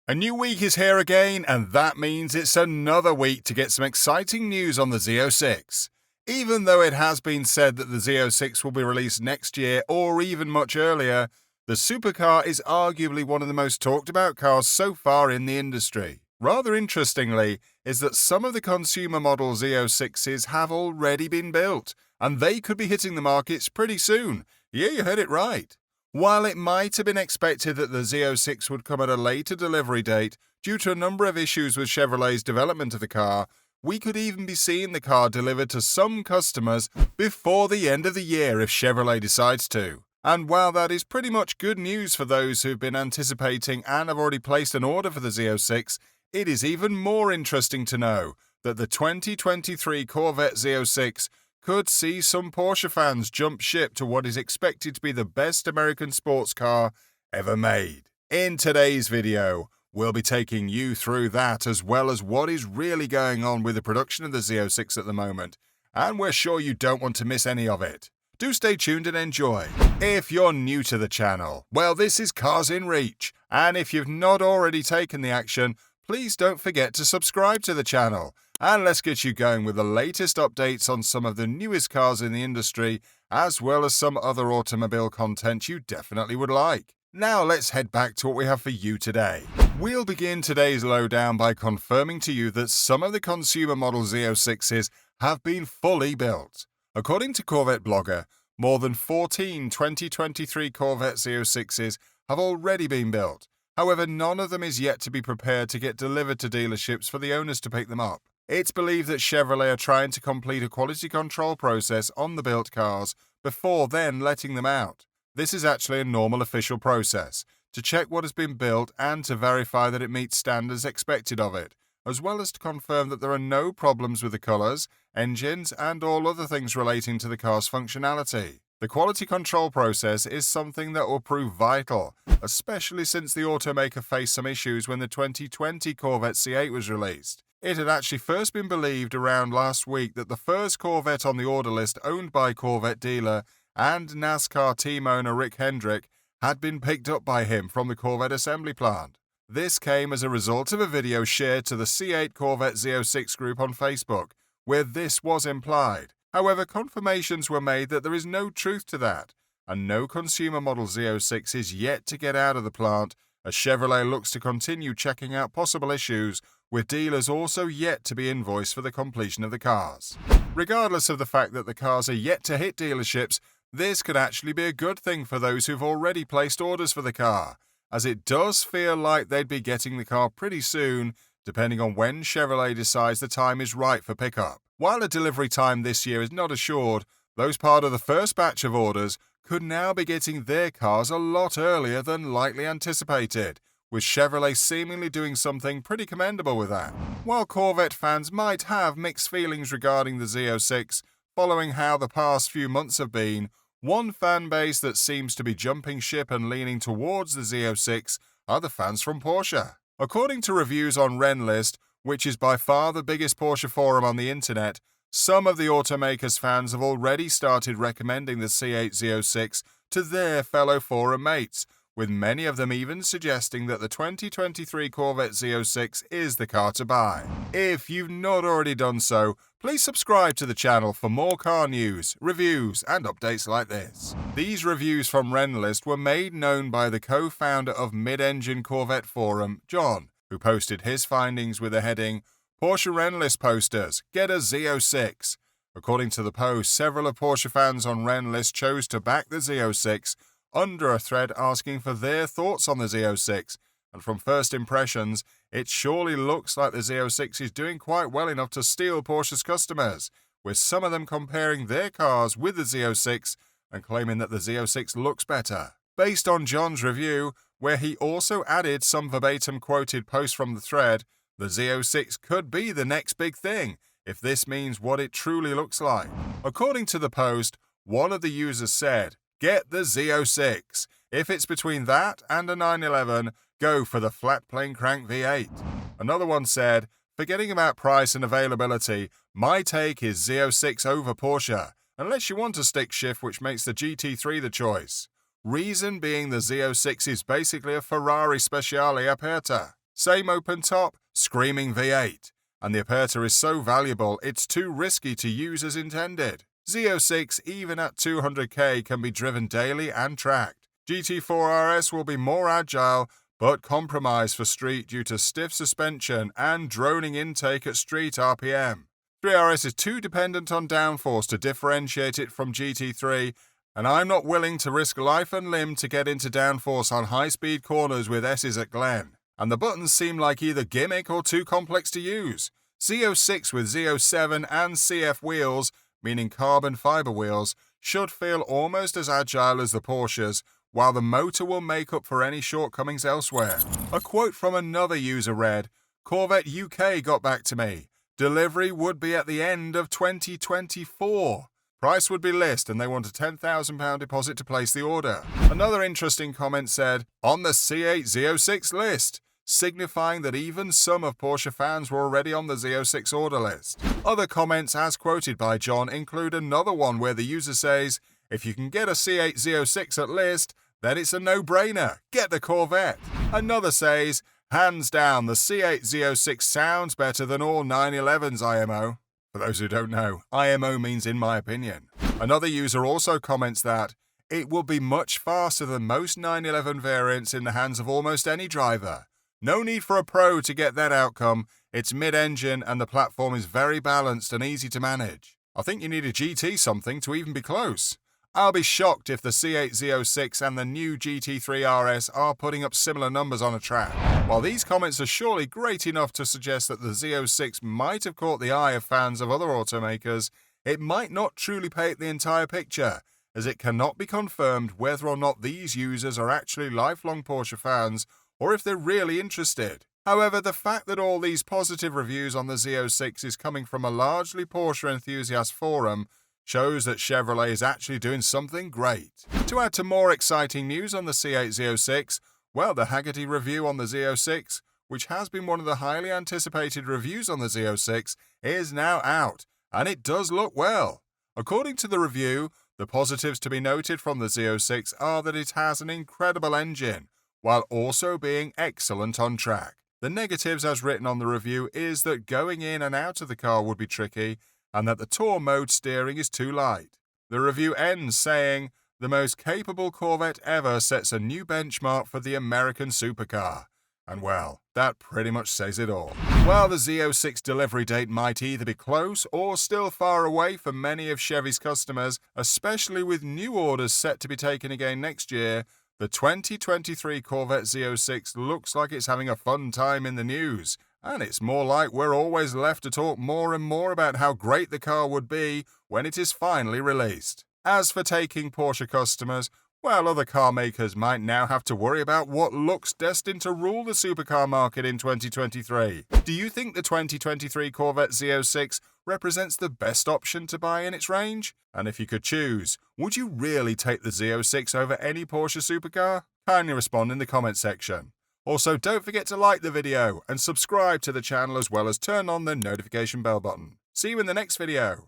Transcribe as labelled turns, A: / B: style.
A: A new week is here again, and that means it's another week to get some exciting news on the Z06. Even though it has been said that the Z06 will be released next year or even much earlier, the Supercar is arguably one of the most talked about cars so far in the industry. Rather interestingly is that some of the consumer model Z06s have already been built, and they could be hitting the markets pretty soon. Yeah, you heard it right. While it might have been expected that the Z06 would come at a later delivery date due to a number of issues with Chevrolet's development of the car, we could even be seeing the car delivered to some customers before the end of the year if Chevrolet decides to. And while that is pretty much good news for those who've been anticipating and have already placed an order for the Z06, it is even more interesting to know that the 2023 Corvette Z06 could see some Porsche fans jump ship to what is expected to be the best American sports car ever made. In today's video, we'll be taking you through that as well as what is really going on with the production of the Z06 at the moment, and we're sure you don't want to miss any of it. Do stay tuned and enjoy. If you're new to the channel, well, this is Cars in Reach, and if you've not already taken the action, please don't forget to subscribe to the channel. And let's get you going with the latest updates on some of the newest cars in the industry, as well as some other automobile content you definitely would like. Now let's head back to what we have for you today. We'll begin today's lowdown by confirming to you that some of the consumer model Z06s have been fully built. According to Corvette Blogger, more than 14 2023 Corvette Z06s have already been built. However, none of them is yet to be prepared to get delivered to dealerships for the owners to pick them up. It's believed that Chevrolet are trying to complete a quality control process on the built cars before then letting them out. This is actually a normal official process, to check what has been built and to verify that it meets standards expected of it, as well as to confirm that there are no problems with the colors, engines, and all other things relating to the car's functionality. The quality control process is something that will prove vital, especially since the automaker faced some issues when the 2020 Corvette Z08 was released. It had actually first been believed around last week that the first Corvette on the order list owned by Corvette dealer and NASCAR team owner Rick Hendrick had been picked up by him from the Corvette assembly plant. This came as a result of a video shared to the C8 Corvette Z06 group on Facebook, where this was implied. However, confirmations were made that there is no truth to that, and no consumer model Z06 is yet to get out of the plant, as Chevrolet looks to continue checking out possible issues, with dealers also yet to be invoiced for the completion of the cars. Regardless of the fact that the cars are yet to hit dealerships, this could actually be a good thing for those who've already placed orders for the car, as it does feel like they'd be getting the car pretty soon, depending on when Chevrolet decides the time is right for pickup. While a delivery time this year is not assured, those part of the first batch of orders could now be getting their cars a lot earlier than likely anticipated, with Chevrolet seemingly doing something pretty commendable with that. While Corvette fans might have mixed feelings regarding the Z06, following how the past few months have been, one fan base that seems to be jumping ship and leaning towards the Z06 are the fans from Porsche. According to reviews on Renlist, which is by far the biggest Porsche forum on the internet, some of the automaker's fans have already started recommending the C8 Z06 to their fellow forum mates, with many of them even suggesting that the 2023 Corvette Z06 is the car to buy. If you've not already done so, please subscribe to the channel for more car news, reviews, and updates like this. These reviews from Renlist were made known by the co-founder of Mid-Engine Corvette Forum, John, who posted his findings with the heading, "Porsche Renlist posters, get a Z06." According to the post, several of Porsche fans on Renlist chose to back the Z06 under a thread asking for their thoughts on the Z06, and from first impressions, it surely looks like the Z06 is doing quite well enough to steal Porsche's customers, with some of them comparing their cars with the Z06 and claiming that the Z06 looks better. Based on John's review, where he also added some verbatim quoted posts from the thread, the Z06 could be the next big thing, if this means what it truly looks like. According to the post, one of the users said, "Get the Z06. If it's between that and a 911, go for the flat plane crank V8. Another one said, "Forgetting about price and availability, my take is Z06 over Porsche, unless you want a stick shift which makes the GT3 the choice. Reason being the Z06 is basically a Ferrari Speciale Aperta." Same open top, screaming V8. And the aperture is so valuable it's too risky to use as intended. Z06 even at 200k can be driven daily and tracked. GT4 RS will be more agile but compromised for street due to stiff suspension and droning intake at street RPM. 3RS is too dependent on downforce to differentiate it from GT3, and I'm not willing to risk life and limb to get into downforce on high-speed corners with S's at Glen. And the buttons seem like either gimmick or too complex to use. Z06 with Z07 and CF wheels, meaning carbon fiber wheels, should feel almost as agile as the Porsches, while the motor will make up for any shortcomings elsewhere. A quote from another user read, "Corvette UK got back to me. Delivery would be at the end of 2024. Price would be list and they want a £10,000 deposit to place the order." Another interesting comment said, "On the C8 Z06 list," signifying that even some of Porsche fans were already on the Z06 order list. Other comments, as quoted by John, include another one where the user says, "If you can get a C8 Z06 at list, then it's a no-brainer. Get the Corvette." Another says, "Hands down, the C8 Z06 sounds better than all 911's IMO." For those who don't know, IMO means in my opinion. Another user also comments that it will be much faster than most 911 variants in the hands of almost any driver. No need for a pro to get that outcome. It's mid-engine and the platform is very balanced and easy to manage. I think you need a GT something to even be close. I'll be shocked if the C8 Z06 and the new GT3 RS are putting up similar numbers on a track. While these comments are surely great enough to suggest that the Z06 might have caught the eye of fans of other automakers, it might not truly paint the entire picture, as it cannot be confirmed whether or not these users are actually lifelong Porsche fans or if they're really interested. However, the fact that all these positive reviews on the Z06 is coming from a largely Porsche enthusiast forum shows that Chevrolet is actually doing something great. To add to more exciting news on the C8 Z06, well, the Haggerty review on the Z06, which has been one of the highly anticipated reviews on the Z06, is now out, and it does look well. According to the review, the positives to be noted from the Z06 are that it has an incredible engine, while also being excellent on track. The negatives as written on the review is that going in and out of the car would be tricky, and that the Tour mode steering is too light. The review ends saying, "The most capable Corvette ever sets a new benchmark for the American supercar." And well, that pretty much says it all. While the Z06 delivery date might either be close or still far away for many of Chevy's customers, especially with new orders set to be taken again next year, the 2023 Corvette Z06 looks like it's having a fun time in the news. And it's more like we're always left to talk more and more about how great the car would be when it is finally released. As for taking Porsche customers, well, other car makers might now have to worry about what looks destined to rule the supercar market in 2023. Do you think the 2023 Corvette Z06 represents the best option to buy in its range? And if you could choose, would you really take the Z06 over any Porsche supercar? Kindly respond in the comment section. Also, don't forget to like the video and subscribe to the channel as well as turn on the notification bell button. See you in the next video.